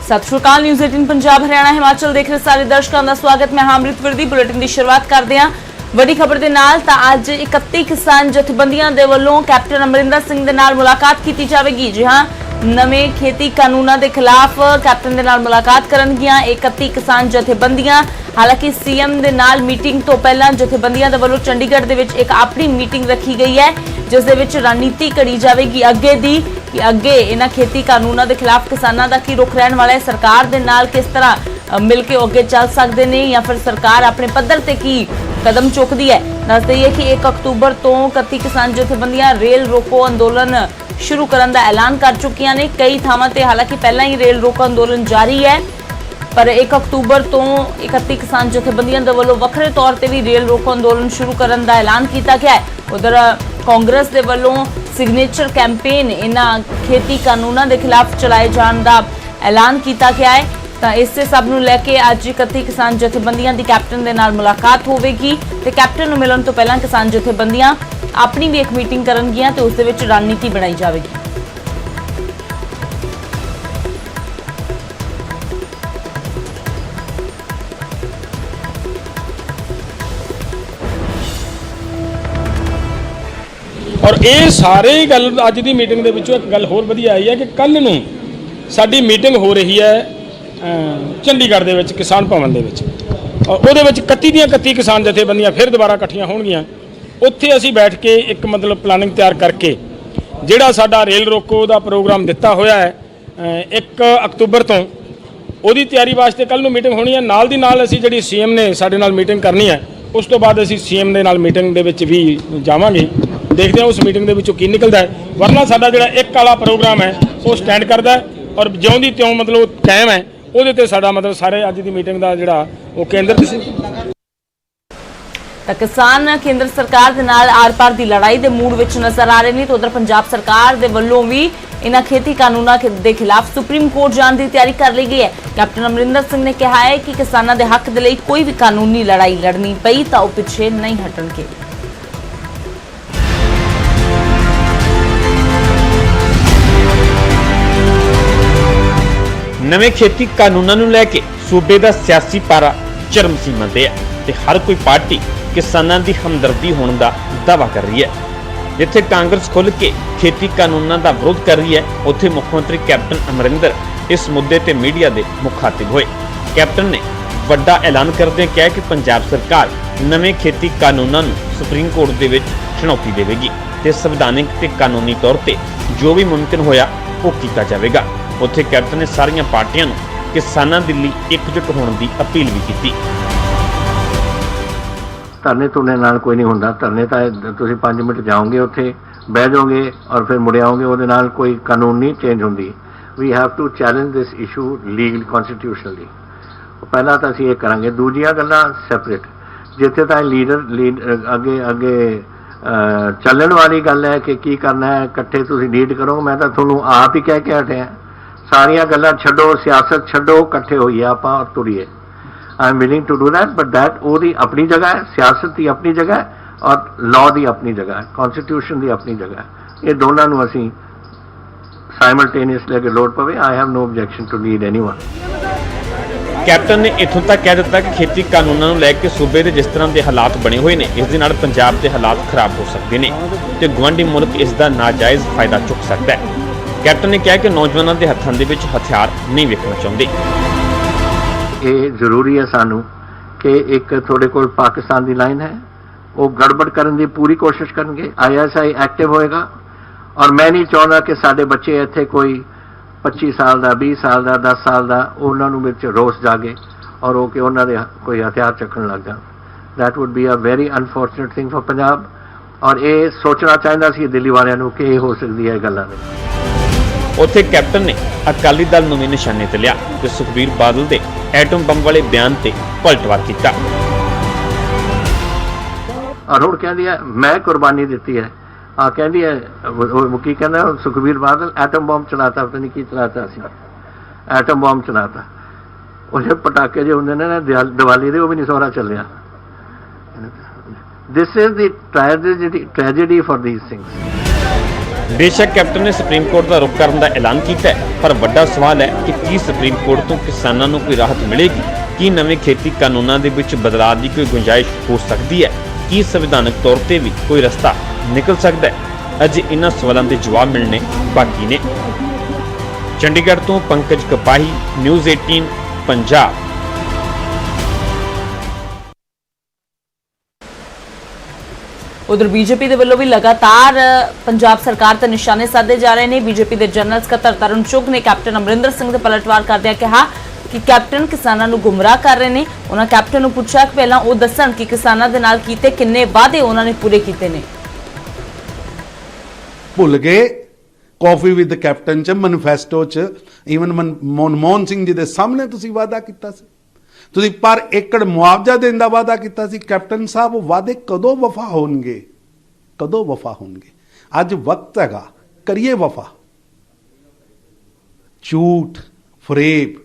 सत श्री अकाल। न्यूज़ 18 पंजाब हरियाणा हिमाचल देख रहे सारे दर्शकों का स्वागत। मैं अमृत विरदी। बुलेटिन की शुरुआत करते हैं वड्डी खबर के नाल। अज 31 किसान जथेबंदियों के वलों कैप्टन अमरिंदर सिंह के नाल मुलाकात की जाएगी। जी हाँ, नवे खेती कानूनों के खिलाफ कैप्टन के नाल मुलाकात करनगियां 31 किसान जथेबंदियां। हालांकि सीएम के नाल मीटिंग तो पहला जथेबंदियां के वलों चंडीगढ़ दे विच एक अपनी मीटिंग रखी गई है, जिस दे विच रणनीति घड़ी जाएगी अगे दी कि अगे इन्हां खेती कानूनों के खिलाफ किसानों का की रुख रहने वाला है, सरकार के नाल किस तरह मिल के अगे चल सकते हैं या फिर सरकार अपने पद्धर से की कदम चुकती है। दस दईए कि 1 अक्तूबर तो 31 किसान जथेबंदियां रेल रोको अंदोलन शुरू करने का ऐलान कर चुकियां ने। कई थावां ते हालांकि पहला ही रेल रोको अंदोलन जारी है, पर 1 अक्तूबर तो 31 किसान जथेबंदियों के वलों वखरे तौर पर भी रेल रोको अंदोलन शुरू करने का ऐलान किया गया है। उधर कांग्रेस के वलों सिग्नेचर कैंपेन इन्हां खेती कानूनों के खिलाफ चलाए जाने का ऐलान किया गया है। तो इस सब नूं लैके अज 31 किसान जथेबंदियां की कैप्टन के नाल मुलाकात होगी तो कैप्टन नूं मिलण तो पहला किसान जथेबंदियां अपनी भी एक मीटिंग करनगियां तो उस दे विच रणनीति बनाई जाएगी। और ये सारे गल अज की मीटिंग के विचों एक गल होर वधिया आई है कि कल नूं साडी मीटिंग हो रही है चंडीगढ़ दे विच किसान भवन दे विच, और उहदे विच 31 ਦੀਆਂ 31 किसान जथेबंदियां फिर दोबारा इकट्ठियां होणगीਆਂ। उत्थे असीं बैठ के एक मतलब प्लानिंग तैयार करके जिहड़ा साडा रेल रोको दा प्रोग्राम दिता होया है 1 अक्तूबर तो उहदी तैयारी वास्ते कल नूं मीटिंग होनी है। नाल दी नाल असीं जिहड़ी सीएम ने साडे नाल मीटिंग करनी है, उस तो बाद असीं सीएम दे नाल मीटिंग दे विच भी जावांगे। देखते हैं उस मीटिंग दे विचों की निकलदा है, वरना साडा जिहड़ा एक वाला प्रोग्राम है वो स्टैंड करदा है और ज्यों दी त्यों मतलब कायम है। ਉਹਦੇ ਤੇ ਸਾਡਾ मतलब सारे ਅੱਜ ਦੀ मीटिंग ਦਾ ਜਿਹੜਾ ਉਹ ਕੇਂਦਰ ਸੀ। ਤਾਂ किसान केंद्र सरकार ਦੇ ਨਾਲ ਆਰ-ਪਾਰ ਦੀ ਲੜਾਈ ਦੇ ਮੂਡ ਵਿੱਚ ਨਜ਼ਰ ਆ ਰਹੇ ਨੇ। ਤਾਂ ਉਧਰ ਪੰਜਾਬ ਸਰਕਾਰ ਦੇ ਵੱਲੋਂ ਵੀ ਇਹਨਾਂ खेती ਕਾਨੂੰਨਾਂ ਦੇ ਖਿਲਾਫ ਸੁਪਰੀਮ ਕੋਰਟ ਜਾਣ ਦੀ ਤਿਆਰੀ ਕਰ ਲਈ ਗਈ ਹੈ। ਕੈਪਟਨ ਅਮਰਿੰਦਰ ਸਿੰਘ ਨੇ ਕਿਹਾ ਹੈ ਕਿ ਕਿਸਾਨਾਂ ਦੇ ਹੱਕ ਦੇ ਲਈ ਕੋਈ ਵੀ ਕਾਨੂੰਨੀ ਲੜਾਈ ਲੜਨੀ ਪਈ ਤਾਂ ਉਹ ਪਿੱਛੇ ਨਹੀਂ ਹਟਣਗੇ। नवे खेती कानूनों नूं लैके सूबे का सियासी पारा चरम सीमा ते है ते हर कोई पार्टी किसानां दी हमदर्दी होने का दावा कर रही है। जिथे कांग्रेस खुल के खेती कानूनों का विरोध कर रही है, उत्थे मुख्यमंत्री कैप्टन अमरिंदर इस मुद्दे ते मीडिया के मुखातिब होए। कैप्टन ने वड्डा ऐलान करदे कहा कि पंजाब सरकार नवे खेती कानूनों नूं सुप्रीम कोर्ट दे विच चुनौती देवेगी ते संविधानिक ते कानूनी तौर पर जो भी मुमकिन होया वो किया जाएगा। उत्थे कैप्टन ने सारियां पार्टियां नूं किसानां दे लई एकजुट होने की अपील भी की। धरने धुरने नाल कोई नहीं हुंदा। धरने तो तुसीं 5 मिनट जाओगे उत्थे बह जाओगे और फिर मुड़ आओगे, उहदे नाल कोई कानून नहीं चेंज हुंदी। We have to challenge this issue legal constitutionally. पहला तो असीं ये करांगे, दूजियां गल्लां सैपरेट। जिथे ताईं लीडर अगे अगे चलण वाली गल है कि की करना है, इकट्ठे तुसीं लीड करो। मैं तो तुहानूं आप ही कह के हटिया, सारियां गल्लां छड्डो, सियासत छड्डो, इकट्ठे होइए आपां और तुरीए। I am willing to do that, but that ओदी अपनी जगह है, सियासत की अपनी जगह है और लॉ की अपनी जगह है, कॉन्स्टिट्यूशन की अपनी जगह है। ये दोनों नूं असीं साइमल्टेनियसली अगर लोड़ पवे, I have no objection to lead anyone. Captain ने इत्थों तक कह दिता कि खेती कानूनों को लैके सूबे के जिस तरह के हालात बने हुए हैं, इस दे नाल पंजाब के हालात खराब हो सकते हैं तो गुआढ़ी मुल्क इसका नाजायज़ फायदा चुक सकता है। कैप्टन ने कहा कि नौजवानों के हथों के विच हथियार नहीं वेखना चाहते। ये जरूरी है सानू कि एक थोड़े कोल पाकिस्तान की लाइन है, वो गड़बड़ करने की पूरी कोशिश करेंगे। ISI एक्टिव होएगा और मैं नहीं चाहता कि साडे बच्चे इत्थे कोई 25 साल का, 20 साल का, 10 साल का उन्होंने विच रोस जागे और वो कि उन्होंने कोई हथियार चकन लग जाए। That would be a very unfortunate thing for Punjab. और ये सोचना चाहिए सी दिल्ली वालियां नूं कि ये हो सकती है गल्लां नहीं। उत्थे कैप्टन ने अकाली दल नूं भी निशाने ते लिया कि सुखबीर बादल के एटम बम वाले बयान ते पलटवार किया। और हुण कहंदी है मैं कुर्बानी दी है, कहती है की कहना सुखबीर बादल एटम बम चलाता, पता नहीं की चलाता सी, एटम बम चलाता। वो पटाके जो होंगे ना दिवाली के, वो भी नहीं सोहरा चलिया। This is the tragedy for these things. ਬੇਸ਼ੱਕ ਕੈਪਟਨ ਨੇ ਸੁਪਰੀਮ ਕੋਰਟ ਦਾ ਰੁਖ ਕਰਨ ਦਾ ਐਲਾਨ ਕੀਤਾ ਹੈ, ਪਰ ਵੱਡਾ ਸਵਾਲ ਹੈ ਕਿ ਕੀ ਸੁਪਰੀਮ ਕੋਰਟ ਤੋਂ ਕਿਸਾਨਾਂ ਨੂੰ ਕੋਈ ਰਾਹਤ ਮਿਲੇਗੀ? ਕੀ ਨਵੇਂ ਖੇਤੀ ਕਾਨੂੰਨਾਂ ਦੇ ਵਿੱਚ ਬਦਲਾਅ ਦੀ ਕੋਈ ਗੁੰਜਾਇਸ਼ ਹੋ ਸਕਦੀ ਹੈ? ਕੀ ਸੰਵਿਧਾਨਕ ਤੌਰ ਤੇ ਵੀ ਕੋਈ ਰਸਤਾ ਨਿਕਲ ਸਕਦਾ ਹੈ? ਅਜੇ ਇਹਨਾਂ ਸਵਾਲਾਂ ਦੇ ਜਵਾਬ ਮਿਲਣੇ ਬਾਕੀ ਨੇ। ਚੰਡੀਗੜ੍ਹ ਤੋਂ ਪੰਕਜ ਕਪਾਹੀ, ਨਿਊਜ਼ 18 ਪੰਜਾਬ। ਉਧਰ ਬੀਜੇਪੀ ਦੇ ਵੱਲੋਂ ਵੀ ਲਗਾਤਾਰ ਪੰਜਾਬ ਸਰਕਾਰ ਤੇ ਨਿਸ਼ਾਨੇ ਸਾਧੇ ਜਾ ਰਹੇ ਨੇ। ਬੀਜੇਪੀ ਦੇ ਜਨਰਲ ਸਕੱਤਰ ਤਰੁਣ ਚੁੱਘ ਨੇ ਕੈਪਟਨ ਅਮਰਿੰਦਰ ਸਿੰਘ ਦੇ ਪਲਟਵਾਰ ਕਰਦਿਆਂ ਕਿਹਾ ਕਿ ਕੈਪਟਨ ਕਿਸਾਨਾਂ ਨੂੰ ਗੁੰਮਰਾਹ ਕਰ ਰਹੇ ਨੇ। ਉਹਨਾਂ ਕੈਪਟਨ ਨੂੰ ਪੁੱਛਿਆ ਕਿ ਪਹਿਲਾਂ ਉਹ ਦੱਸਣ ਕਿ ਕਿਸਾਨਾਂ ਦੇ ਨਾਲ ਕੀਤੇ ਕਿੰਨੇ ਵਾਅਦੇ ਉਹਨਾਂ ਨੇ ਪੂਰੇ ਕੀਤੇ ਨੇ। ਭੁੱਲ ਗਏ ਕਾਫੀ ਵਿਦ ਕੈਪਟਨ ਚ ਮੈਨੀਫੈਸਟੋ ਚ ਈਵਨ ਮਨਮੋਹਨ ਸਿੰਘ ਜੀ ਦੇ ਸਾਹਮਣੇ ਤੁਸੀਂ ਵਾਅਦਾ ਕੀਤਾ ਸੀ, ਤੁਸੀਂ ਪਰ ਏਕੜ ਮੁਆਵਜ਼ਾ ਦੇਣ ਦਾ ਵਾਅਦਾ ਕੀਤਾ ਸੀ। ਕੈਪਟਨ ਸਾਹਿਬ ਉਹ ਵਾਅਦੇ ਕਦੋਂ ਵਫਾ ਹੋਣਗੇ? ਕਦੋਂ ਵਫਾ ਹੋਣਗੇ? ਅੱਜ ਵਕਤ ਹੈਗਾ, ਕਰੀਏ ਵਫਾ। ਝੂਠ ਫਰੇਬ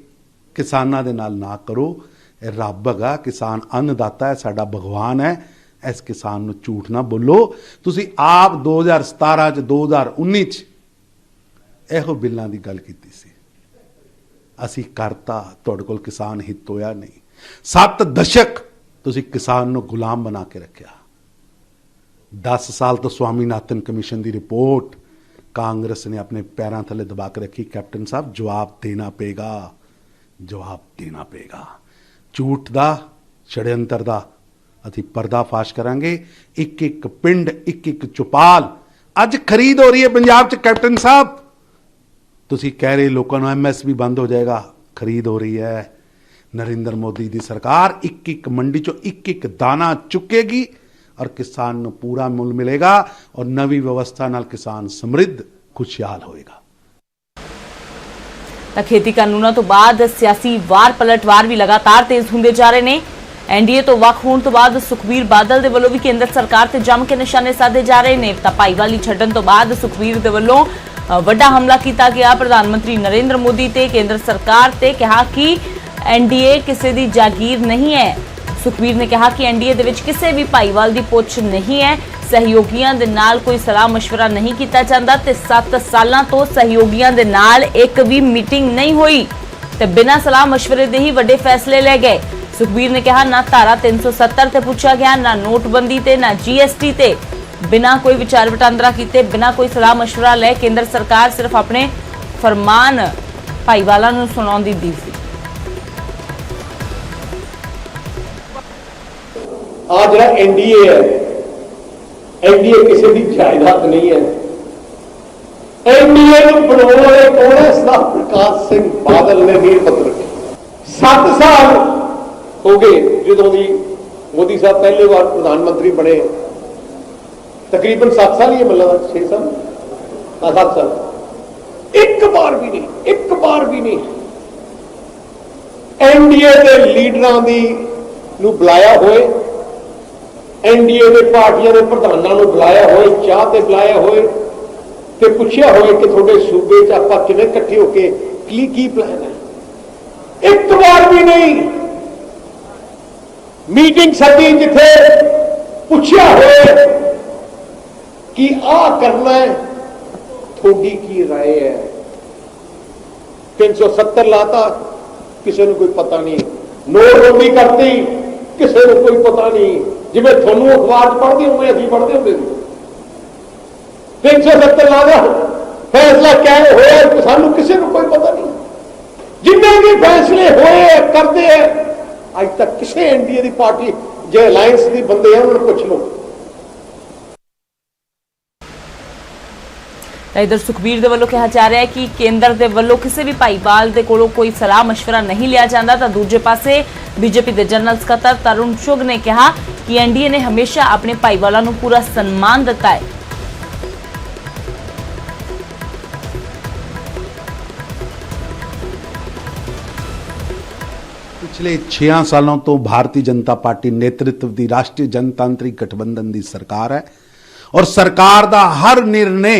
ਕਿਸਾਨਾਂ ਦੇ ਨਾਲ ਨਾ ਕਰੋ। ਇਹ ਰੱਬ ਹੈਗਾ, ਕਿਸਾਨ ਅੰਨਦਾਤਾ ਹੈ, ਸਾਡਾ ਭਗਵਾਨ ਹੈ। ਇਸ ਕਿਸਾਨ ਨੂੰ ਝੂਠ ਨਾ ਬੋਲੋ। ਤੁਸੀਂ ਆਪ 2017 ਚ 2019 ਚ ਇਹੋ ਬਿੱਲਾਂ ਦੀ ਗੱਲ ਕੀਤੀ ਸੀ, ਅਸੀਂ ਕਰਤਾ। ਤੁਹਾਡੇ ਕੋਲ ਕਿਸਾਨ ਹਿੱਤ ਹੋਇਆ ਨਹੀਂ। 7 ਦਸ਼ਕ ਤੁਸੀਂ ਕਿਸਾਨ ਨੂੰ ਗੁਲਾਮ ਬਣਾ ਕੇ ਰੱਖਿਆ। 10 ਸਾਲ ਤੋਂ ਸਵਾਮੀਨਾਥਨ ਕਮਿਸ਼ਨ ਦੀ ਰਿਪੋਰਟ ਕਾਂਗਰਸ ਨੇ ਆਪਣੇ ਪੈਰਾਂ ਥੱਲੇ ਦਬਾ ਕੇ ਰੱਖੀ। ਕੈਪਟਨ ਸਾਹਿਬ ਜਵਾਬ ਦੇਣਾ ਪਏਗਾ, ਜਵਾਬ ਦੇਣਾ ਪਏਗਾ। ਝੂਠ ਦਾ, ਛੜਯੰਤਰ ਦਾ ਅਸੀਂ ਪਰਦਾਫਾਸ਼ ਕਰਾਂਗੇ। ਇੱਕ ਇੱਕ ਪਿੰਡ, ਇੱਕ ਇੱਕ ਚੁਪਾਲ ਅੱਜ ਖਰੀਦ ਹੋ ਰਹੀ ਹੈ ਪੰਜਾਬ 'ਚ। ਕੈਪਟਨ ਸਾਹਿਬ ਤੁਸੀਂ ਕਹਿ ਰਹੇ ਲੋਕਾਂ ਨੂੰ MSP ਬੰਦ ਹੋ ਜਾਏਗਾ, ਖਰੀਦ ਹੋ ਰਹੀ ਹੈ। ਨਰਿੰਦਰ ਮੋਦੀ ਦੀ ਸਰਕਾਰ ਇੱਕ ਇੱਕ ਮੰਡੀ ਚੋਂ ਇੱਕ ਇੱਕ ਦਾਣਾ ਚੁੱਕੇਗੀ ਔਰ ਕਿਸਾਨ ਨੂੰ ਪੂਰਾ ਮੁੱਲ ਮਿਲੇਗਾ ਔਰ ਨਵੀਂ ਵਿਵਸਥਾ ਨਾਲ ਕਿਸਾਨ ਸਮਰਿੱਧ ਖੁਸ਼ਹਾਲ ਹੋਏਗਾ। ਤਾਂ ਖੇਤੀ ਕਾਨੂੰਨਾਂ ਤੋਂ ਬਾਅਦ ਸਿਆਸੀ ਵਾਰ ਪਲਟਵਾਰ ਵੀ ਲਗਾਤਾਰ ਤੇਜ਼ ਹੁੰਦੇ ਜਾ ਰਹੇ ਨੇ। NDA ਤੋਂ ਵੱਖ ਹੋਣ ਤੋਂ ਬਾਅਦ ਸੁਖਬੀਰ ਬਾਦਲ ਦੇ ਵੱਲੋਂ ਵੀ ਕੇਂਦਰ ਸਰਕਾਰ ਤੇ ਜੰਮ ਕੇ ਨਿਸ਼ਾਨੇ ਸਾਧੇ ਜਾ ਰਹੇ ਨੇ। ਤਾਂ ਭਾਈਵਾਲੀ ਛੱਡਣ ਤੋਂ ਬਾਅਦ ਸੁਖਬੀਰ ਦੇ ਵੱਲੋਂ ਵੱਡਾ ਹਮਲਾ ਕੀਤਾ ਗਿਆ ਪ੍ਰਧਾਨ ਮੰਤਰੀ ਨਰਿੰਦਰ ਮੋਦੀ ਤੇ ਕੇਂਦਰ ਸਰਕਾਰ ਤੇ। ਕਿਹਾ ਕਿ NDA ਕਿਸੇ ਦੀ ਜਾਗੀਰ ਨਹੀਂ ਹੈ। ਸੁਖਬੀਰ ਨੇ ਕਿਹਾ ਕਿ NDA ਦੇ ਵਿੱਚ ਕਿਸੇ ਵੀ ਭਾਈਵਾਲ ਦੀ ਪੁੱਛ ਨਹੀਂ ਹੈ। ਸਹਿਯੋਗੀਆਂ ਦੇ ਨਾਲ ਕੋਈ ਸਲਾਹ ਮਸ਼ਵਰਾ ਨਹੀਂ ਕੀਤਾ ਜਾਂਦਾ ਤੇ 7 ਸਾਲਾਂ ਤੋਂ ਸਹਿਯੋਗੀਆਂ ਦੇ ਨਾਲ ਇੱਕ ਵੀ ਮੀਟਿੰਗ ਨਹੀਂ ਹੋਈ ਤੇ ਬਿਨਾਂ ਸਲਾਹ ਮਸ਼ਵਰੇ ਦੇ ਹੀ ਵੱਡੇ ਫੈਸਲੇ ਲੈ ਗਏ। ਸੁਖਬੀਰ ਨੇ ਕਿਹਾ ਨਾ ਧਾਰਾ 370 ਤੇ ਪੁੱਛਿਆ ਗਿਆ, ਨਾ ਨੋਟਬੰਦੀ ਤੇ, ਨਾ GST ਤੇ। ਬਿਨਾਂ ਕੋਈ ਵਿਚਾਰ ਵਟਾਂਦਰਾ ਕੀਤੇ, ਬਿਨਾਂ ਕੋਈ ਸਲਾਹ ਮਸ਼ਵਰਾ ਲੈ ਕੇਂਦਰ ਸਰਕਾਰ ਸਿਰਫ ਆਪਣੇ ਫਰਮਾਨ ਭਾਈਵਾਲਾਂ ਨੂੰ ਸੁਣਾਉਂਦੀ ਦੀ ਸੀ। ਆ ਜਿਹੜਾ NDA ਹੈ, NDA ਕਿਸੇ ਦੀ ਜਾਇਦਾਦ ਨਹੀਂ ਹੈ। NDA ਨੂੰ ਬਣਾਉਣ ਵਾਲੇ ਕੌਣ ਹੈ? ਸਰਦਾਰ ਪ੍ਰਕਾਸ਼ ਸਿੰਘ ਬਾਦਲ ਨੇ ਨੀਂਹ ਪੱਥਰ ਰੱਖੀ। 7 ਸਾਲ ਹੋ ਗਏ ਜਦੋਂ ਦੀ ਮੋਦੀ ਸਾਹਿਬ ਪਹਿਲੀ ਵਾਰ ਪ੍ਰਧਾਨ ਮੰਤਰੀ ਬਣੇ। ਤਕਰੀਬਨ 7 ਸਾਲ ਹੀ ਮਿਲਦਾ, 6 ਸਾਲ, 7 ਸਾਲ। ਇੱਕ ਵਾਰ ਵੀ ਨਹੀਂ, ਇੱਕ ਵਾਰ ਵੀ ਨਹੀਂ NDA ਦੇ ਲੀਡਰਾਂ ਦੀ ਨੂੰ ਬੁਲਾਇਆ ਹੋਏ, NDA ਦੇ ਪਾਰਟੀਆਂ ਦੇ ਪ੍ਰਧਾਨਾਂ ਨੂੰ ਬੁਲਾਇਆ ਹੋਏ, ਚਾਹ ਤੇ ਬੁਲਾਇਆ ਹੋਏ ਤੇ ਪੁੱਛਿਆ ਹੋਏ ਕਿ ਤੁਹਾਡੇ ਸੂਬੇ 'ਚ ਆਪਾਂ ਕਿਵੇਂ ਇਕੱਠੇ ਹੋ ਕੇ ਕੀ ਪਲਾਨ ਹੈ। ਇੱਕ ਵਾਰ ਵੀ ਨਹੀਂ ਮੀਟਿੰਗ ਸੱਦੀ ਜਿੱਥੇ ਪੁੱਛਿਆ ਹੋਏ ਕਿ ਆਹ ਕਰਨਾ ਹੈ, ਤੁਹਾਡੀ ਕੀ ਰਾਏ ਹੈ। 370 ਲਾਤਾ, ਕਿਸੇ ਨੂੰ ਕੋਈ ਪਤਾ ਨਹੀਂ। ਨੋਟਬੰਦੀ ਕਰਤੀ, ਕਿਸੇ ਨੂੰ ਕੋਈ ਪਤਾ ਨਹੀਂ। ਜਿਵੇਂ ਤੁਹਾਨੂੰ ਅਖਬਾਰ 'ਚ ਪੜ੍ਹਦੇ ਹੋਵੇ, ਅਸੀਂ ਪੜ੍ਹਦੇ ਹੁੰਦੇ ਸੀ। 370 ਲਾ ਦਿਆ, ਫੈਸਲਾ ਕਿਵੇਂ ਹੋਇਆ ਸਾਨੂੰ ਕਿਸੇ ਨੂੰ ਕੋਈ ਪਤਾ ਨਹੀਂ। ਜਿੰਨੇ ਵੀ ਫੈਸਲੇ ਹੋਏ ਕਰਦੇ ਆ ਅੱਜ ਤੱਕ ਕਿਸੇ NDA ਦੀ ਪਾਰਟੀ ਜੇ ਅਲਾਇੰਸ ਦੀ ਬੰਦੇ ਆ ਉਹਨਾਂ ਨੂੰ ਪੁੱਛ ਲਓ। ਤਾਂ ਇਧਰ ਸੁਖਬੀਰ ਦੇ ਵੱਲੋਂ ਕਿਹਾ ਜਾ ਰਿਹਾ ਹੈ ਕਿ ਕੇਂਦਰ ਦੇ ਵੱਲੋਂ ਕਿਸੇ ਵੀ ਭਾਈਵਾਲ ਦੇ ਕੋਲੋਂ ਕੋਈ ਸਲਾਹ ਮਸ਼ਵਰਾ ਨਹੀਂ ਲਿਆ ਜਾਂਦਾ। ਤਾਂ ਦੂਜੇ ਪਾਸੇ ਬੀਜੇਪੀ ਦੇ ਜਨਰਲ ਸਕੱਤਰ ਤਰੁਣ ਚੁੱਘ ਨੇ ਕਿਹਾ ਕਿ NDA ਨੇ ਹਮੇਸ਼ਾ ਆਪਣੇ ਭਾਈਵਾਲਾਂ ਨੂੰ ਪੂਰਾ ਸਨਮਾਨ ਦਿੱਤਾ ਹੈ। ਪਿਛਲੇ 6 ਸਾਲਾਂ ਤੋਂ ਭਾਰਤੀ ਜਨਤਾ ਪਾਰਟੀ ਨੇਤਰਤਵ ਦੀ ਰਾਸ਼ਟਰੀ ਜਨਤਾਂਤਰਿਕ ਗਠਬੰਧਨ ਦੀ ਸਰਕਾਰ ਹੈ ਔਰ ਸਰਕਾਰ ਦਾ ਹਰ ਨਿਰਣੇ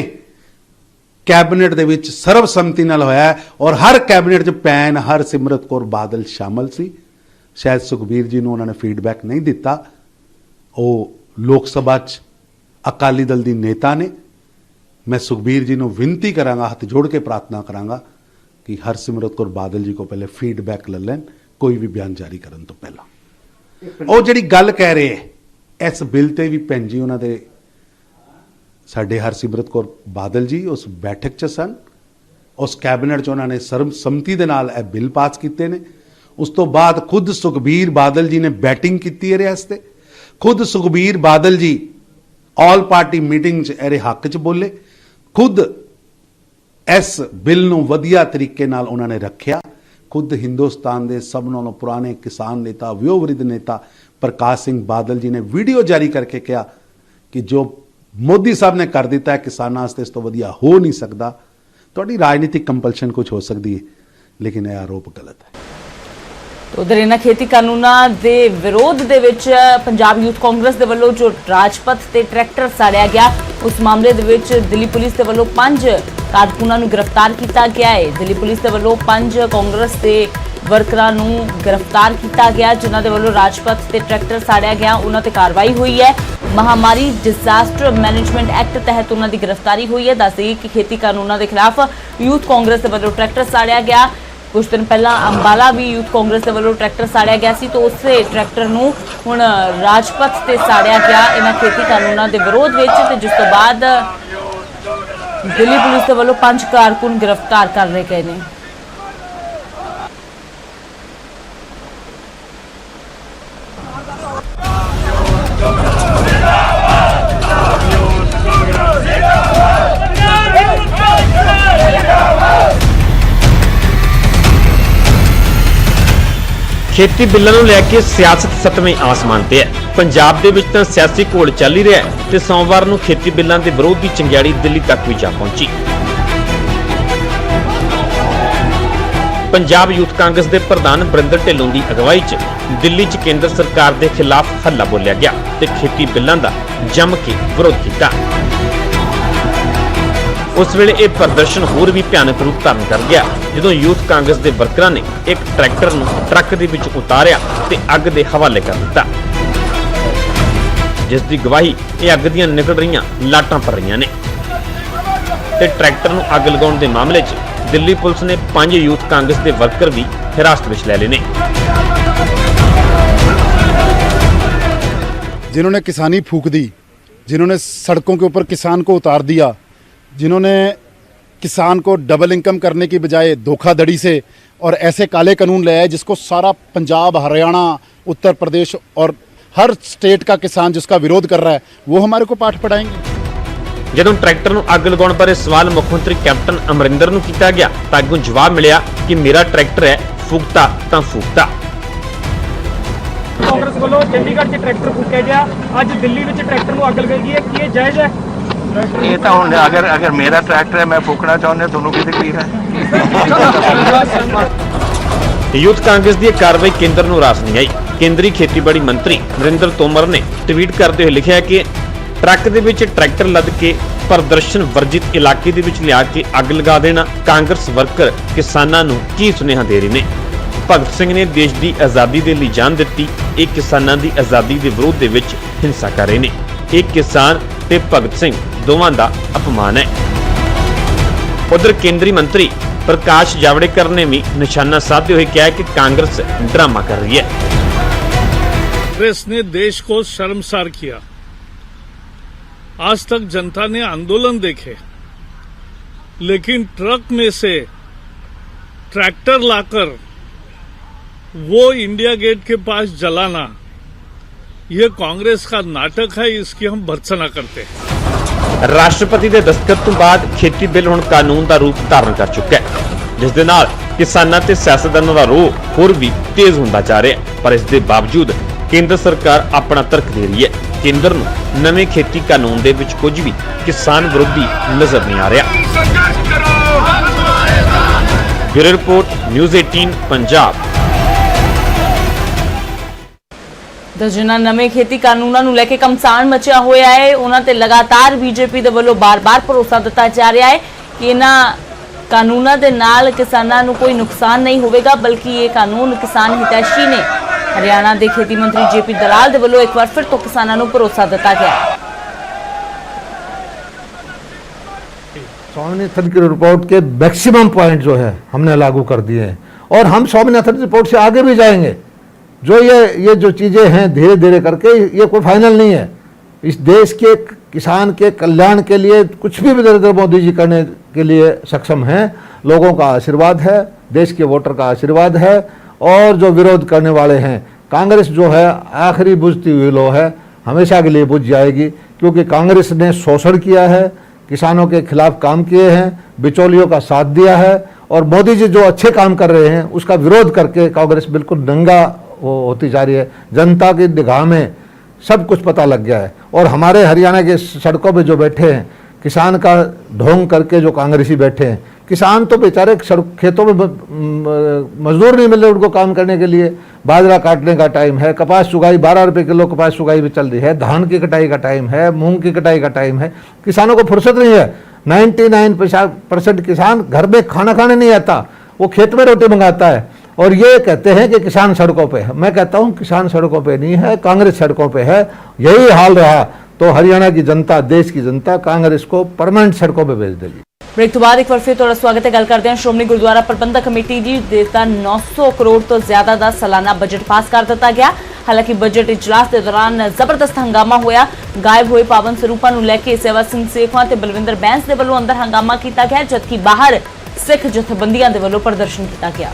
ਕੈਬਨਿਟ ਦੇ ਵਿੱਚ ਸਰਬਸੰਮਤੀ ਨਾਲ ਹੋਇਆ ਹੈ ਔਰ ਹਰ ਕੈਬਨਿਟ 'ਚ ਭੈਣ ਹਰਸਿਮਰਤ ਕੌਰ ਬਾਦਲ ਸ਼ਾਮਲ ਸੀ। ਸ਼ਾਇਦ ਸੁਖਬੀਰ ਜੀ ਨੂੰ ਉਹਨਾਂ ਨੇ ਫੀਡਬੈਕ ਨਹੀਂ ਦਿੱਤਾ। ਉਹ ਲੋਕ ਸਭਾ 'ਚ ਅਕਾਲੀ ਦਲ ਦੀ ਨੇਤਾ ਨੇ मैं सुखबीर जी ਨੂੰ विनती करांगा, हथ जोड़ के प्रार्थना करांगा कि हरसिमरत कौर बादल जी को पहले फीडबैक ले लें कोई भी बयान जारी करने तो पहला। ਉਹ ਜਿਹੜੀ ਗੱਲ ਕਹਿ ਰਹੇ ਇਸ ਬਿੱਲ ਤੇ ਵੀ ਭੈਣ ਜੀ ਉਹਨਾਂ ਦੇ ਸਾਡੇ ਹਰਸਿਮਰਤ ਕੌਰ ਬਾਦਲ ਜੀ ਉਸ ਬੈਠਕ 'ਚ ਸਨ, ਉਸ ਕੈਬਨਿਟ 'ਚ ਉਹਨਾਂ ਨੇ ਸਰਬਸੰਮਤੀ ਦੇ ਨਾਲ ਇਹ ਬਿੱਲ ਪਾਸ ਕੀਤੇ ਨੇ। ਉਸ ਤੋਂ ਬਾਅਦ ਖੁਦ ਸੁਖਬੀਰ ਬਾਦਲ ਜੀ ਨੇ ਬੈਟਿੰਗ ਕੀਤੀ ਇਹਦੇ ਵਾਸਤੇ, ਖੁਦ Sukhbir Badal ji all party meeting 'ਚ ਇਹਦੇ ਹੱਕ 'ਚ ਬੋਲੇ, ਖੁਦ ਇਸ ਬਿੱਲ ਨੂੰ ਵਧੀਆ ਤਰੀਕੇ ਨਾਲ ਉਹਨਾਂ ਨੇ ਰੱਖਿਆ। ਖੁਦ ਹਿੰਦੁਸਤਾਨ ਦੇ ਸਭ ਨਾਲੋਂ ਪੁਰਾਣੇ ਕਿਸਾਨ ਨੇਤਾ ਵਿਉਵਰਿਧ ਨੇਤਾ ਪ੍ਰਕਾਸ਼ ਸਿੰਘ ਬਾਦਲ ਜੀ ਨੇ ਵੀਡੀਓ ਜਾਰੀ ਕਰਕੇ ਕਿਹਾ ਕਿ ਜੋ ਮੋਦੀ ਸਾਹਿਬ ਨੇ ਕਰ ਦਿੱਤਾ ਹੈ ਕਿਸਾਨਾਂ ਵਾਸਤੇ ਇਸ ਤੋਂ ਵਧੀਆ ਹੋ ਨਹੀਂ ਸਕਦਾ। ਤੁਹਾਡੀ ਰਾਜਨੀਤਿਕ ਕੰਪਲਸ਼ਨ ਕੁਝ ਹੋ ਸਕਦੀ ਹੈ, ਲੇਕਿਨ ਇਹ ਆਰੋਪ ਗਲਤ ਹੈ। ਉਧਰ ਇਹਨਾਂ ਖੇਤੀ ਕਾਨੂੰਨਾਂ ਦੇ ਵਿਰੋਧ ਦੇ ਵਿੱਚ ਪੰਜਾਬ ਯੂਥ ਕਾਂਗਰਸ ਦੇ ਵੱਲੋਂ ਜੋ ਰਾਜਪਥ ਤੇ ਟਰੈਕਟਰ ਸਾੜਿਆ ਗਿਆ, ਉਸ ਮਾਮਲੇ ਦੇ ਵਿੱਚ ਦਿੱਲੀ ਪੁਲਿਸ ਦੇ ਵੱਲੋਂ 5 ਕਾਰਕੁਨਾਂ ਨੂੰ ਗ੍ਰਿਫਤਾਰ ਕੀਤਾ ਗਿਆ ਹੈ। ਦਿੱਲੀ ਪੁਲਿਸ ਦੇ ਵੱਲੋਂ 5 ਕਾਂਗਰਸ ਦੇ ਵਰਕਰਾਂ ਨੂੰ ਗ੍ਰਿਫਤਾਰ ਕੀਤਾ ਗਿਆ, ਜਿਨ੍ਹਾਂ ਦੇ ਵੱਲੋਂ ਰਾਜਪਥ ਤੇ ਟਰੈਕਟਰ ਸਾੜਿਆ ਗਿਆ। ਉਹਨਾਂ ਤੇ ਕਾਰਵਾਈ ਹੋਈ ਹੈ। ਮਹਾਮਾਰੀ ਡਿਜ਼ਾਸਟਰ ਮੈਨੇਜਮੈਂਟ ਐਕਟ ਤਹਿਤ ਉਹਨਾਂ ਦੀ ਗ੍ਰਿਫਤਾਰੀ ਹੋਈ ਹੈ। ਦੱਸ ਦੇਈਏ ਕਿ ਖੇਤੀ ਕਾਨੂੰਨਾਂ ਦੇ ਖਿਲਾਫ ਯੂਥ ਕਾਂਗਰਸ ਦੇ ਵੱਲੋਂ ਟਰੈਕਟਰ ਸਾੜਿਆ ਗਿਆ। ਕੁਝ ਦਿਨ ਪਹਿਲਾਂ ਅੰਬਾਲਾ ਵੀ ਯੂਥ ਕਾਂਗਰਸ ਦੇ ਵੱਲੋਂ ਟਰੈਕਟਰ ਸਾੜਿਆ ਗਿਆ ਸੀ, ਤਾਂ ਉਸੇ ਟਰੈਕਟਰ ਨੂੰ ਹੁਣ ਰਾਜਪਥ ਤੇ ਸਾੜਿਆ ਗਿਆ ਇਹਨਾਂ ਖੇਤੀ ਕਾਨੂੰਨਾਂ ਦੇ ਵਿਰੋਧ ਵਿੱਚ, ਤੇ ਜਿਸ ਤੋਂ ਬਾਅਦ ਦਿੱਲੀ ਪੁਲਿਸ ਦੇ ਵੱਲੋਂ 5 ਕਾਰਕੁਨ ਗ੍ਰਿਫਤਾਰ ਕਰ ਲਏ ਗਏ ਨੇ। ਖੇਤੀ ਬਿੱਲਾਂ ਨੂੰ ਲੈ ਕੇ ਸਿਆਸਤ ਸੱਤਵੇਂ ਆਸਮਾਨ ਤੇ ਹੈ। ਪੰਜਾਬ ਦੇ ਵਿੱਚ ਤਾਂ ਸਿਆਸੀ ਘੋਲ ਚੱਲ ਹੀ ਰਿਹਾ ਹੈ ਤੇ ਸੋਮਵਾਰ ਨੂੰ ਖੇਤੀ ਬਿੱਲਾਂ ਦੇ ਵਿਰੋਧ ਦੀ ਚੰਗਿਆੜੀ ਦਿੱਲੀ ਤੱਕ ਵੀ ਜਾ ਪਹੁੰਚੀ। ਪੰਜਾਬ ਯੂਥ ਕਾਂਗਰਸ ਦੇ ਪ੍ਰਧਾਨ ਬਰਿੰਦਰ ਢਿੱਲੋਂ ਦੀ ਅਗਵਾਈ 'ਚ ਦਿੱਲੀ 'ਚ ਕੇਂਦਰ ਸਰਕਾਰ ਦੇ ਖਿਲਾਫ ਹੱਲਾ ਬੋਲਿਆ ਗਿਆ ਤੇ ਖੇਤੀ ਬਿੱਲਾਂ ਦਾ ਜੰਮ ਕੇ ਵਿਰੋਧ ਕੀਤਾ। ਉਸ ਵੇਲੇ ਇਹ ਪ੍ਰਦਰਸ਼ਨ ਹੋਰ ਵੀ ਭਿਆਨਕ ਰੂਪ ਧਾਰਨ ਕਰ ਗਿਆ ਜਦੋਂ ਯੂਥ ਕਾਂਗਰਸ ਦੇ ਵਰਕਰਾਂ ਨੇ ਇੱਕ ਟਰੈਕਟਰ ਨੂੰ ਟਰੱਕ ਦੇ ਵਿੱਚ ਉਤਾਰਿਆ ਤੇ ਅੱਗ ਦੇ ਹਵਾਲੇ ਕਰ ਦਿੱਤਾ, ਜਿਸ ਦੀ ਗਵਾਹੀ ਇਹ ਅੱਗ ਦੀਆਂ ਨਿਕਲ ਰਹੀਆਂ ਲਾਟਾਂ ਭਰ ਰਹੀਆਂ ਨੇ। ਤੇ ਟਰੈਕਟਰ ਨੂੰ ਅੱਗ ਲਗਾਉਣ ਦੇ ਮਾਮਲੇ 'ਚ ਦਿੱਲੀ ਪੁਲਿਸ ਨੇ 5 ਯੂਥ ਕਾਂਗਰਸ ਦੇ ਵਰਕਰ ਵੀ ਹਿਰਾਸਤ ਵਿੱਚ ਲੈ ਲਏ ਨੇ। जिन्होंने किसानी फूंक दी, जिन्होंने सड़कों के ऊपर किसान को उतार दिया, जिन्होंने किसान को डबल इनकम करने की बजाय धोखाधड़ी से और ऐसे काले कानून ले आए जिसको सारा पंजाब, हरियाणा, उत्तर प्रदेश और हर स्टेट का किसान जिसका विरोध कर रहा है, वो हमारे को पाठ पढ़ाएंगे। ਜਦੋਂ ਟਰੈਕਟਰ ਨੂੰ ਅੱਗ ਲਗਾਉਣ ਬਾਰੇ ਸਵਾਲ ਮੁੱਖ ਮੰਤਰੀ ਕੈਪਟਨ ਅਮਰਿੰਦਰ ਨੂੰ ਕੀਤਾ ਗਿਆ ਤਾਂ ਅੱਗੋਂ ਜਵਾਬ ਮਿਲਿਆ ਕਿ ਮੇਰਾ ਟਰੈਕਟਰ ਹੈ, ਫੂਕਤਾ ਤਾਂ ਫੂਕਤਾ। ਕਾਂਗਰਸ ਵੱਲੋਂ ਚੰਡੀਗੜ੍ਹ 'ਚ ਟਰੈਕਟਰ ਫੂਕਿਆ ਗਿਆ, ਅੱਜ ਦਿੱਲੀ ਵਿੱਚ ਟਰੈਕਟਰ ਨੂੰ ਅੱਗ ਲਗਾਈ ਹੈ, ਕੀ ਇਹ ਜਾਇਜ਼ ਹੈ? ਇਹ ਤਾਂ ਹੁਣ ਅਗਰ ਮੇਰਾ ਟਰੈਕਟਰ ਹੈ ਮੈਂ ਫੂਕਣਾ ਚਾਹੁੰਦਾ, ਤੁਹਾਨੂੰ ਕੀ ਤਕਲੀਫ ਹੈ? ਯੂਥ ਕਾਂਗਰਸ ਦੀ ਇਹ ਕਾਰਵਾਈ ਕੇਂਦਰ ਨੂੰ ਰਾਸ ਨਹੀਂ ਆਈ। ਕੇਂਦਰੀ ਖੇਤੀਬਾੜੀ ਮੰਤਰੀ ਨਰਿੰਦਰ ਤੋਮਰ ਨੇ ਟਵੀਟ ਕਰਦੇ ਹੋਏ ਲਿਖਿਆ ਕਿ ਟਰੱਕ ਦੇ ਵਿੱਚ ਟਰੈਕਟਰ ਲੱਦ ਕੇ ਪ੍ਰਦਰਸ਼ਨ ਵਰਜਿਤ ਇਲਾਕੇ ਦੇ ਵਿੱਚ ਲਿਆ ਕੇ ਅੱਗ ਲਗਾ ਦੇਣਾ ਕਾਂਗਰਸ ਵਰਕਰ ਕਿਸਾਨਾਂ ਨੂੰ ਕੀ ਸੁਨੇਹਾ ਦੇ ਰਹੇ ਨੇ। ਭਗਤ ਸਿੰਘ ਨੇ ਦੇਸ਼ ਦੀ ਆਜ਼ਾਦੀ ਦੇ ਲਈ ਜਾਨ ਦਿੱਤੀ, ਇਹ ਕਿਸਾਨਾਂ ਦੀ ਆਜ਼ਾਦੀ ਦੇ ਵਿਰੋਧ ਦੇ ਵਿੱਚ ਹਿੰਸਾ ਕਰ ਰਹੇ ਨੇ। ਇਹ ਕਿਸਾਨ ਤੇ ਭਗਤ ਸਿੰਘ ਦੋਵਾਂ ਦਾ ਅਪਮਾਨ ਹੈ। ਉਧਰ ਕੇਂਦਰੀ ਮੰਤਰੀ ਪ੍ਰਕਾਸ਼ ਜਾਵੜੇਕਰ ਨੇ ਵੀ ਨਿਸ਼ਾਨਾ ਸਾਧਦੇ ਹੋਏ ਕਿਹਾ ਕਿ ਕਾਂਗਰਸ ਡਰਾਮਾ ਕਰ ਰਹੀ ਹੈ। कांग्रेस ने देश को शर्मसार किया। आज तक जनता ने आंदोलन देखे, लेकिन ट्रक में से ट्रैक्टर लाकर वो इंडिया गेट के पास जलाना, ये कांग्रेस का नाटक है, इसकी हम भर्त्सना करते हैं। ਰਾਸ਼ਟਰਪਤੀ ਦੇ ਦਸਤਖਤ ਤੋਂ ਬਾਅਦ ਖੇਤੀ ਬਿੱਲ ਹੁਣ ਕਾਨੂੰਨ ਦਾ ਰੂਪ ਧਾਰਨ ਕਰ ਚੁੱਕਾ ਹੈ, ਜਿਸ ਦੇ ਨਾਲ ਕਿਸਾਨਾਂ ਤੇ ਸਿਆਸਤਦਾਨਾਂ ਦਾ ਰੋਹ ਹੋਰ ਵੀ ਤੇਜ਼ ਹੁੰਦਾ ਜਾ ਰਿਹਾ ਹੈ। ਪਰ ਇਸ ਦੇ ਬਾਵਜੂਦ ਕੇਂਦਰ ਸਰਕਾਰ ਆਪਣਾ ਤਰਕ ਦੇ ਰਹੀ ਹੈ। ਕੇਂਦਰ ਨੂੰ ਨਵੇਂ ਖੇਤੀ ਕਾਨੂੰਨ ਦੇ ਵਿੱਚ ਕੁਝ ਵੀ ਕਿਸਾਨ ਵਿਰੋਧੀ ਨਜ਼ਰ ਨਹੀਂ ਆ ਰਿਹਾ। Bureau report, news 18 Punjab. ਜਿਨ੍ਹਾਂ ਨਵੇਂ ਖੇਤੀ ਕਾਨੂੰਨਾਂ ਨੂੰ ਲੈ ਕੇ ਕਮਸਾਨ ਮਚਿਆ ਹੋਇਆ ਹੈ, ਉਹਨਾਂ ਤੇ ਲਗਾਤਾਰ ਬੀਜੇਪੀ ਦੇ ਵੱਲੋਂ ਬਾਰ-ਬਾਰ ਭਰੋਸਾ ਦਿੱਤਾ ਜਾ ਰਿਹਾ ਹੈ ਕਿ ਇਹਨਾਂ ਕਾਨੂੰਨਾਂ ਦੇ ਨਾਲ ਕਿਸਾਨਾਂ ਨੂੰ ਕੋਈ ਨੁਕਸਾਨ ਨਹੀਂ ਹੋਵੇਗਾ, ਬਲਕਿ ਇਹ ਕਾਨੂੰਨ ਕਿਸਾਨ ਹਿਤੈਸ਼ੀ ਨੇ। ਹਰਿਆਣਾ ਦੇ ਖੇਤੀ ਮੰਤਰੀ ਜੇਪੀ ਦਲਾਲ ਦੇ ਵੱਲੋਂ ਇੱਕ ਵਾਰ ਫਿਰ ਤੋਂ ਕਿਸਾਨਾਂ ਨੂੰ ਭਰੋਸਾ ਦਿੱਤਾ ਗਿਆ। स्वामीनाथन की रिपोर्ट के मैक्सिमम पॉइंट जो है हमने लागू कर दिए हैं और हम स्वामीनाथन रिपोर्ट से आगे भी जाएंगे। जो ये जो चीज़ें हैं धीरे धीरे करके, ये कोई फाइनल नहीं है। इस देश के किसान के कल्याण के लिए कुछ भी नरेंद्र मोदी जी करने के लिए सक्षम हैं। लोगों का आशीर्वाद है, देश के वोटर का आशीर्वाद है, और जो विरोध करने वाले हैं, कांग्रेस जो है आखिरी बुझती हुई लो है, हमेशा के लिए बुझ जाएगी, क्योंकि कांग्रेस ने शोषण किया है, किसानों के खिलाफ काम किए हैं, बिचौलियों का साथ दिया है, और मोदी जी जो अच्छे काम कर रहे हैं उसका विरोध करके कांग्रेस बिल्कुल नंगा होती जा रही है। जनता की निगाह में सब कुछ पता लग गया है। और हमारे हरियाणा के सड़कों पे जो बैठे हैं, किसान का ढोंग करके जो कांग्रेसी बैठे हैं, किसान तो बेचारे खेतों में मजदूर नहीं मिल रहे उनको काम करने के लिए। बाजरा काटने का टाइम है, कपास चुगाई 12 रुपये किलो कपास चुगाई भी चल रही है, धान की कटाई का टाइम है, मूंग की कटाई का टाइम है, किसानों को फुर्सत नहीं है। 99% किसान घर में खाना खाने नहीं आता, वो खेत में रोटी मंगाता है, और ये कहते हैं कि किसान सड़कों पे है। मैं कहता हूँ किसान सड़कों पे नहीं है, कांग्रेस सड़कों पे है। यही हाल रहा तो हरियाणा की जनता, देश की जनता कांग्रेस को परमानेंट सड़कों पे भेज देगी। ब्रेक तो बाद एक बार फिर थोड़ा स्वागत है। गल करते हैं श्रोमणी गुरुद्वारा प्रबंधक कमेटी जी देता 900 करोड़ तो ज्यादा का सालाना बजट पास कर दिता गया। हालांकि बजट इजलास के दौरान जबरदस्त हंगामा होया। गायब हुए पावन स्वरूपों को लेकर सेवा सिंह सेखवा ते बलविंदर बैंस के वलों अंदर हंगामा किया गया, जबकि बाहर सिख जथेबंदियों के वलों प्रदर्शन किया गया।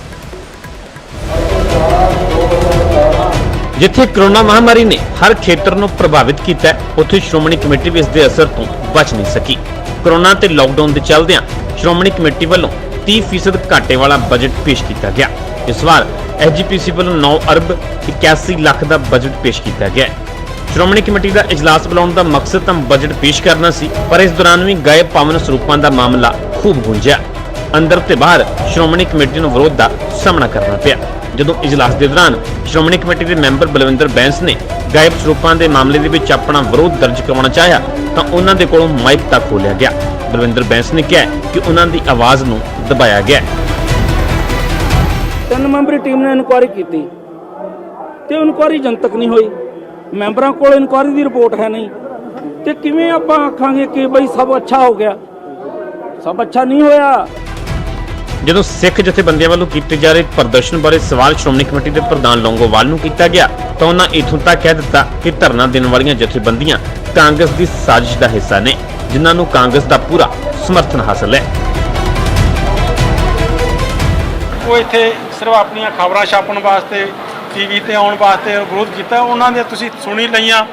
जिथे कोरोना महामारी ने हर खेतर ਨੂੰ ਪ੍ਰਭਾਵਿਤ ਕੀਤਾ, ਉੱਥੇ ਸ਼੍ਰੋਮਣੀ ਕਮੇਟੀ ਵੀ ਇਸ ਦੇ ਅਸਰ ਤੋਂ ਬਚ ਨਹੀਂ ਸਕੀ। कोरोना ਤੇ ਲਾਕਡਾਊਨ ਦੇ ਚੱਲਦਿਆਂ ਸ਼੍ਰੋਮਣੀ ਕਮੇਟੀ ਵੱਲੋਂ 30% ਘਾਟੇ ਵਾਲਾ ਬਜਟ ਪੇਸ਼ ਕੀਤਾ ਗਿਆ। ਇਸ ਵਾਰ ਐਸਜੀਪੀਸੀ ਵੱਲੋਂ 9 ਅਰਬ 81 ਲੱਖ ਦਾ ਬਜਟ ਪੇਸ਼ ਕੀਤਾ ਗਿਆ। ਸ਼੍ਰੋਮਣੀ ਕਮੇਟੀ ਦਾ ਇਜਲਾਸ ਬੁਲਾਉਣ ਦਾ ਮਕਸਦ ਤਾਂ ਬਜਟ ਪੇਸ਼ ਕਰਨਾ ਸੀ, ਪਰ ਇਸ ਦੌਰਾਨ ਵੀ ਗਾਇਬ ਪਾਵਨ ਸਰੂਪਾਂ ਦਾ ਮਾਮਲਾ ਖੂਬ ਗੁੰਝਿਆ। ਅੰਦਰ ਤੇ ਬਾਹਰ ਸ਼੍ਰੋਮਣੀ ਕਮੇਟੀ ਨੂੰ ਵਿਰੋਧ ਦਾ ਸਾਹਮਣਾ ਕਰਨਾ ਪਿਆ। ਜਦੋਂ ਇਜਲਾਸ ਦੇ ਦੌਰਾਨ ਸ਼੍ਰੋਮਣੀ ਕਮੇਟੀ ਦੇ ਮੈਂਬਰ ਬਲਵਿੰਦਰ ਬੈਂਸ ਨੇ ਗਾਇਬ ਸਰੂਪਾਂ ਦੇ ਮਾਮਲੇ ਦੇ ਵਿੱਚ ਆਪਣਾ ਵਿਰੋਧ ਦਰਜ ਕਰਵਾਉਣਾ ਚਾਹਿਆ ਤਾਂ ਉਹਨਾਂ ਦੇ ਕੋਲੋਂ ਮਾਈਕ ਤੱਕ ਖੋਲਿਆ ਗਿਆ। ਬਲਵਿੰਦਰ ਬੈਂਸ ਨੇ ਕਿਹਾ ਕਿ ਉਹਨਾਂ ਦੀ ਆਵਾਜ਼ ਨੂੰ ਦਬਾਇਆ ਗਿਆ। 3 ਮੈਂਬਰੀ ਟੀਮ ਨੇ ਇਨਕੁਆਇਰੀ ਕੀਤੀ ਤੇ ਇਨਕੁਆਇਰੀ ਜਨਤਕ ਨਹੀਂ ਹੋਈ। ਮੈਂਬਰਾਂ ਕੋਲ ਇਨਕੁਆਇਰੀ ਦੀ ਰਿਪੋਰਟ ਹੈ ਨਹੀਂ, ਤੇ ਕਿਵੇਂ ਆਪਾਂ ਆਖਾਂਗੇ ਕਿ ਬਈ ਸਭ ਅੱਛਾ ਹੋ ਗਿਆ? ਸਭ ਅੱਛਾ ਨਹੀਂ ਹੋਇਆ। ਜਦੋਂ ਸਿੱਖ ਜਥੇਬੰਦੀਆਂ ਵੱਲੋਂ ਕੀਤੇ ਜਾ ਰਹੇ ਪ੍ਰਦਰਸ਼ਨ ਬਾਰੇ ਸਵਾਲ ਸ਼੍ਰੋਮਣੀ ਕਮੇਟੀ ਦੇ ਪ੍ਰਧਾਨ ਲੌਂਗੋਵਾਲ ਨੂੰ ਕੀਤਾ ਗਿਆ ਤਾਂ ਉਹਨਾਂ ਇਥੋਂ ਤੱਕ ਕਹਿ ਦਿੱਤਾ ਕਿ ਧਰਨਾ ਦੇਣ ਵਾਲੀਆਂ ਜਥੇਬੰਦੀਆਂ ਕਾਂਗਰਸ ਦੀ ਸਾਜ਼ਿਸ਼ ਦਾ ਹਿੱਸਾ ਨੇ, ਜਿਨ੍ਹਾਂ ਨੂੰ ਕਾਂਗਰਸ ਦਾ ਪੂਰਾ ਸਮਰਥਨ ਹਾਸਲ ਹੈ। ਉਹ ਇੱਥੇ ਸਿਰਫ ਆਪਣੀਆਂ ਖਬਰਾਂ ਛਾਪਣ ਵਾਸਤੇ, ਟੀਵੀ ਤੇ ਆਉਣ ਵਾਸਤੇ ਵਿਰੋਧ ਕੀਤਾ। ਉਹਨਾਂ ਦੇ ਤੁਸੀਂ ਸੁਣੀ ਲਈਆਂ,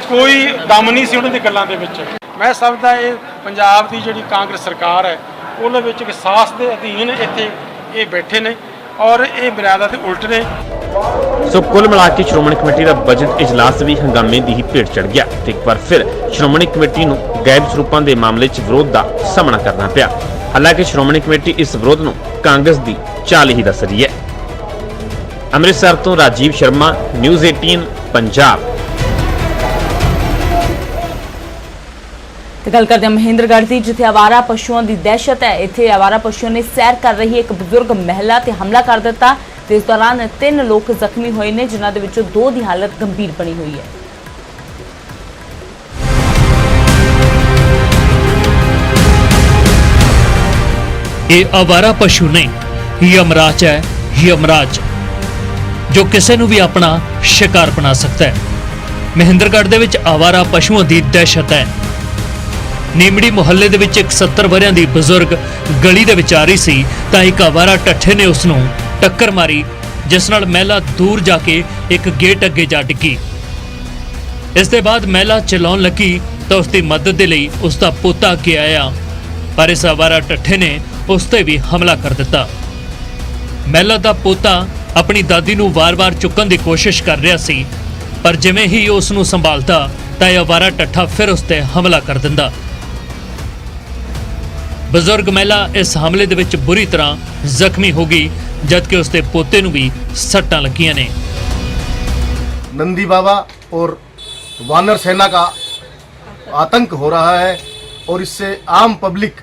ਕੋਈ ਦਮ ਨਹੀਂ ਸੀ ਉਹਨਾਂ ਦੀ ਗੱਲਾਂ ਦੇ ਵਿੱਚ। ਮੈਂ ਸਮਝਦਾ ਇਹ ਪੰਜਾਬ ਦੀ ਜਿਹੜੀ ਕਾਂਗਰਸ ਸਰਕਾਰ ਹੈ ਉਹਦੇ ਵਿੱਚ ਇੱਕ ਸਾਸ ਦੇ ਅਧੀਨ ਇੱਥੇ ਇਹ ਬੈਠੇ ਨੇ, ਔਰ ਇਹ ਮਰਿਆਦਾ ਦੇ ਉਲਟ ਨੇ। ਸੋ ਕੁੱਲ ਮਿਲਾ ਕੇ ਸ਼੍ਰੋਮਣੀ ਕਮੇਟੀ ਦਾ ਬਜਟ ਇਜਲਾਸ ਵੀ ਹੰਗਾਮੇ ਦੀ ਹੀ ਭੇਟ ਚੜ੍ਹ ਗਿਆ ਤੇ ਇੱਕ ਵਾਰ ਫਿਰ ਸ਼੍ਰੋਮਣੀ ਕਮੇਟੀ ਨੂੰ ਗਾਇਬ ਸਰੂਪਾਂ ਦੇ ਮਾਮਲੇ 'ਚ ਵਿਰੋਧ ਦਾ ਸਾਹਮਣਾ ਕਰਨਾ ਪਿਆ। ਹਾਲਾਂਕਿ ਸ਼੍ਰੋਮਣੀ ਕਮੇਟੀ ਇਸ ਵਿਰੋਧ ਨੂੰ ਕਾਂਗਰਸ ਦੀ ਚਾਲ ਹੀ ਦੱਸ ਰਹੀ ਹੈ। ਅੰਮ੍ਰਿਤਸਰ ਤੋਂ ਰਾਜੀਵ ਸ਼ਰਮਾ, ਨਿਊਜ਼ 18 ਪੰਜਾਬ। गल करते हैं महेंद्रगढ़ की, जिथे आवारा पशुओं की दहशत है। इत्थे आवारा पशुओं ने सैर कर रही एक बजुर्ग महिला ते हमला कर दिता ते इस दौरान 3 लोग जख्मी हुए ने, जिन्हां दे विचों 2 की हालत गंभीर बनी हुई है। ये आवारा पशु नहीं, यमराज है, यमराज जो किसी नूं भी अपना शिकार बना सकता है। महेंद्रगढ़ दे विच आवारा पशुओं की दहशत है। नीमड़ी मुहल्ले दे विच एक 70 वरियां दी बजुर्ग गली दे विच आ रही सी तां एक आवारा टट्ठे ने उसनूं टक्कर मारी, जिस नाल महिला दूर जाके एक गेट अगे जा डिग्गी। इस दे बाद महिला चिल्लाउण लगी तां उसदी मदद दे लई उसदा पोता अगे आया, पर इस आवारा टट्ठे ने उस ते भी हमला कर दिता। महिला दा पोता अपनी दादी नूं वार-वार चुक्कण दी कोशिश कर रहा सी, पर जिवें ही उस नूं संभालदा तां आवारा टट्ठा फिर उस ते हमला कर दिंदा। बजुर्ग महिला इस हमले दे विच बुरी तरह जख्मी हो गई, जबकि उसके पोते नूं भी सट्टां लगियां ने। नंदी बाबा और वानर सेना का आतंक हो रहा है और इससे आम पब्लिक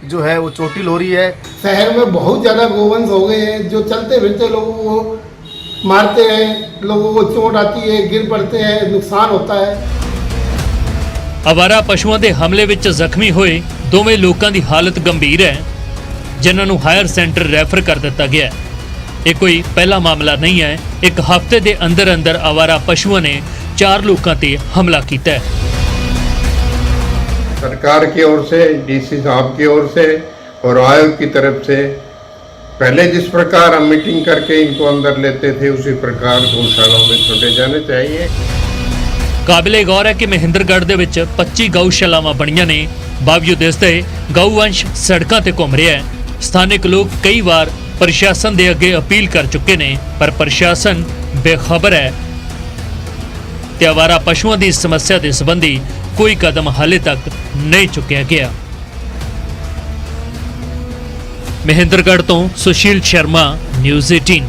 जो है वो चोटिल हो रही है। शहर में बहुत ज़्यादा गोवंश हो गए हैं, जो चलते फिरते लोगों को मारते हैं, लोगों को चोट आती है, गिर पड़ते हैं, नुकसान होता है। ਆਵਾਰਾ ਪਸ਼ੂਆਂ ਦੇ ਹਮਲੇ ਵਿੱਚ ਜ਼ਖਮੀ ਹੋਏ ਦੋਵੇਂ ਲੋਕਾਂ ਦੀ ਹਾਲਤ ਗੰਭੀਰ ਹੈ, ਜਿਨ੍ਹਾਂ ਨੂੰ ਹਾਇਰ ਸੈਂਟਰ ਰੈਫਰ ਕਰ ਦਿੱਤਾ ਗਿਆ ਹੈ। ਇਹ ਕੋਈ ਪਹਿਲਾ ਮਾਮਲਾ ਨਹੀਂ ਹੈ। ਇੱਕ ਹਫ਼ਤੇ ਦੇ ਅੰਦਰ ਅੰਦਰ ਆਵਾਰਾ ਪਸ਼ੂਆਂ ਨੇ 4 ਲੋਕਾਂ ਤੇ ਹਮਲਾ ਕੀਤਾ ਹੈ। सरकार की ओर से, डीसी साहब की ओर से और आयोग की तरफ से पहले जिस प्रकार हम मीटिंग करके इनको अंदर लेते थे उसी प्रकार गौशालाओं में छोड़े जाने चाहिए। ਕਾਬਿਲੇ ਗੌਰ ਹੈ ਕਿ ਮਹਿੰਦਰਗੜ੍ਹ ਦੇ ਵਿੱਚ 25 ਗਊਸ਼ਾਲਾਵਾਂ ਬਣੀਆਂ ਨੇ। ਬਾਵਜੂਦ ਇਸ ਦੇ ਗਊਵੰਸ਼ ਸੜਕਾਂ ਤੇ ਘੁੰਮ ਰਿਹਾ ਹੈ। ਸਥਾਨਕ ਲੋਕ ਕਈ ਵਾਰ ਪ੍ਰਸ਼ਾਸਨ ਦੇ ਅੱਗੇ ਅਪੀਲ ਕਰ ਚੁੱਕੇ ਨੇ, ਪਰ ਪ੍ਰਸ਼ਾਸਨ ਬੇਖਬਰ ਹੈ ਤੇ ਆਵਾਰਾ ਪਸ਼ੂਆਂ ਦੀ ਸਮੱਸਿਆ ਦੇ ਸੰਬੰਧੀ ਕੋਈ ਕਦਮ ਹਾਲੇ ਤੱਕ ਨਹੀਂ ਚੁੱਕਿਆ ਗਿਆ। ਮਹਿੰਦਰਗੜ੍ਹ ਤੋਂ ਸੁਸ਼ੀਲ ਸ਼ਰਮਾ, ਨਿਊਜ਼ 18।